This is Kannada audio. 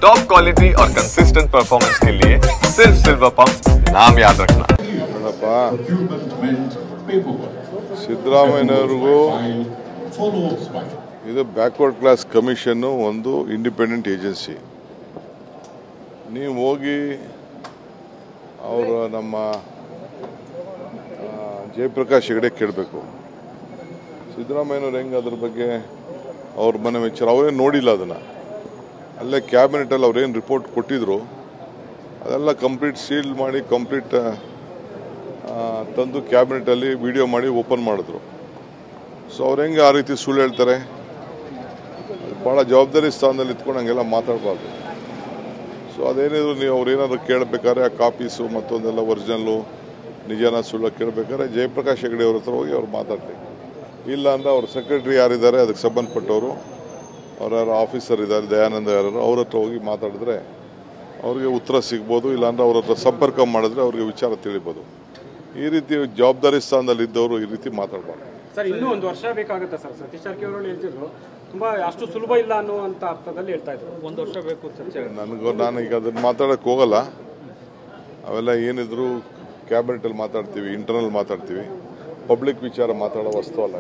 टॉप क्वालिटी और कंसिस्टेंट परफॉर्मेंस के लिए सिर्फ सिल्वर पंप नाम याद रखना। ಸಿದ್ದರಾಮಯ್ಯನವರಿಗೂ ಇದು ಬ್ಯಾಕ್ವರ್ಡ್ ಕ್ಲಾಸ್ ಕಮಿಷನ್ ಒಂದು ಇಂಡಿಪೆಂಡೆಂಟ್ ಏಜೆನ್ಸಿ. ನೀವು ಹೋಗಿ ಅವರು ನಮ್ಮ ಜಯಪ್ರಕಾಶ್ ಹೆಗಡೆ ಕೇಳಬೇಕು. ಸಿದ್ದರಾಮಯ್ಯನವ್ರು ಹೆಂಗೆ ಅದ್ರ ಬಗ್ಗೆ ಅವ್ರ ಮನೆ ವಿಚಾರ ಅವರೇನು ನೋಡಿಲ್ಲ. ಅದನ್ನು ಅಲ್ಲೇ ಕ್ಯಾಬಿನೆಟಲ್ಲಿ ಅವ್ರೇನು ರಿಪೋರ್ಟ್ ಕೊಟ್ಟಿದ್ರು ಅದೆಲ್ಲ ಕಂಪ್ಲೀಟ್ ಸೀಲ್ ಮಾಡಿ ಕಂಪ್ಲೀಟ್ ತಂದು ಕ್ಯಾಬಿನೆಟಲ್ಲಿ ವಿಡಿಯೋ ಮಾಡಿ ಓಪನ್ ಮಾಡಿದ್ರು. ಸೊ ಅವ್ರು ಹೆಂಗೆ ಆ ರೀತಿ ಸುಳ್ಳು ಹೇಳ್ತಾರೆ? ಭಾಳ ಜವಾಬ್ದಾರಿ ಸ್ಥಾನದಲ್ಲಿ ಇಟ್ಕೊಂಡು ಹಂಗೆಲ್ಲ ಮಾತಾಡಬಾರ್ದು. ಸೊ ಅದೇನಿದ್ರು ನೀವು ಅವ್ರೇನಾದ್ರು ಕೇಳಬೇಕಾದ್ರೆ ಆ ಕಾಪೀಸು ಮತ್ತೊಂದೆಲ್ಲ ಒರಿಜಿನಲ್ಲು ನಿಜನ ಸುಳ್ಳು ಕೇಳಬೇಕಾದ್ರೆ ಜಯಪ್ರಕಾಶ್ ಹೆಗಡೆ ಅವ್ರ ಹತ್ರ ಹೋಗಿ ಅವ್ರು ಮಾತಾಡ್ಲಿ. ಇಲ್ಲ ಅಂದರೆ ಅವ್ರ ಸೆಕ್ರೆಟರಿ ಯಾರಿದ್ದಾರೆ ಅದಕ್ಕೆ ಸಂಬಂಧಪಟ್ಟವರು ಅವ್ರ ಯಾರು ಆಫೀಸರ್ ಇದ್ದಾರೆ ದಯಾನಂದ ಯಾರು ಅವ್ರ ಹತ್ರ ಹೋಗಿ ಮಾತಾಡಿದ್ರೆ ಅವ್ರಿಗೆ ಉತ್ತರ ಸಿಗ್ಬೋದು. ಇಲ್ಲಾಂದ್ರೆ ಅವ್ರ ಹತ್ರ ಸಂಪರ್ಕ ಮಾಡಿದ್ರೆ ಅವ್ರಿಗೆ ವಿಚಾರ ತಿಳಿಬೋದು. ಈ ರೀತಿ ಜವಾಬ್ದಾರಿ ಸ್ಥಾನದಲ್ಲಿ ಇದ್ದವರು ಈ ರೀತಿ ಮಾತಾಡಬಾರ್ದು. ಸರ್ ಇನ್ನೂ ಒಂದು ವರ್ಷ ಬೇಕಾಗುತ್ತೆ ಸರ್. ಸತೀಶ್ ಜಾರಕಿಹೊಳಿ ಹೇಳ್ತಿದ್ರು ತುಂಬಾ ಅಷ್ಟು ಸುಲಭ ಇಲ್ಲ ಅನ್ನುವಂಥ ಅರ್ಥದಲ್ಲಿ ಹೇಳ್ತಾ ಇದ್ರು. ಒಂದು ವರ್ಷ ಬೇಕು ಚರ್ಚೆ. ನಾನು ಈಗ ಅದನ್ನು ಮಾತಾಡೋಕ್ಕೆ ಹೋಗಲ್ಲ. ಅವೆಲ್ಲ ಏನಿದ್ರು ಕ್ಯಾಬಿನೆಟಲ್ಲಿ ಮಾತಾಡ್ತೀವಿ, ಇಂಟರ್ನಲ್ ಮಾತಾಡ್ತೀವಿ. ಪಬ್ಲಿಕ್ ವಿಚಾರ ಮಾತಾಡೋ ವಸ್ತು ಅಲ್ಲ.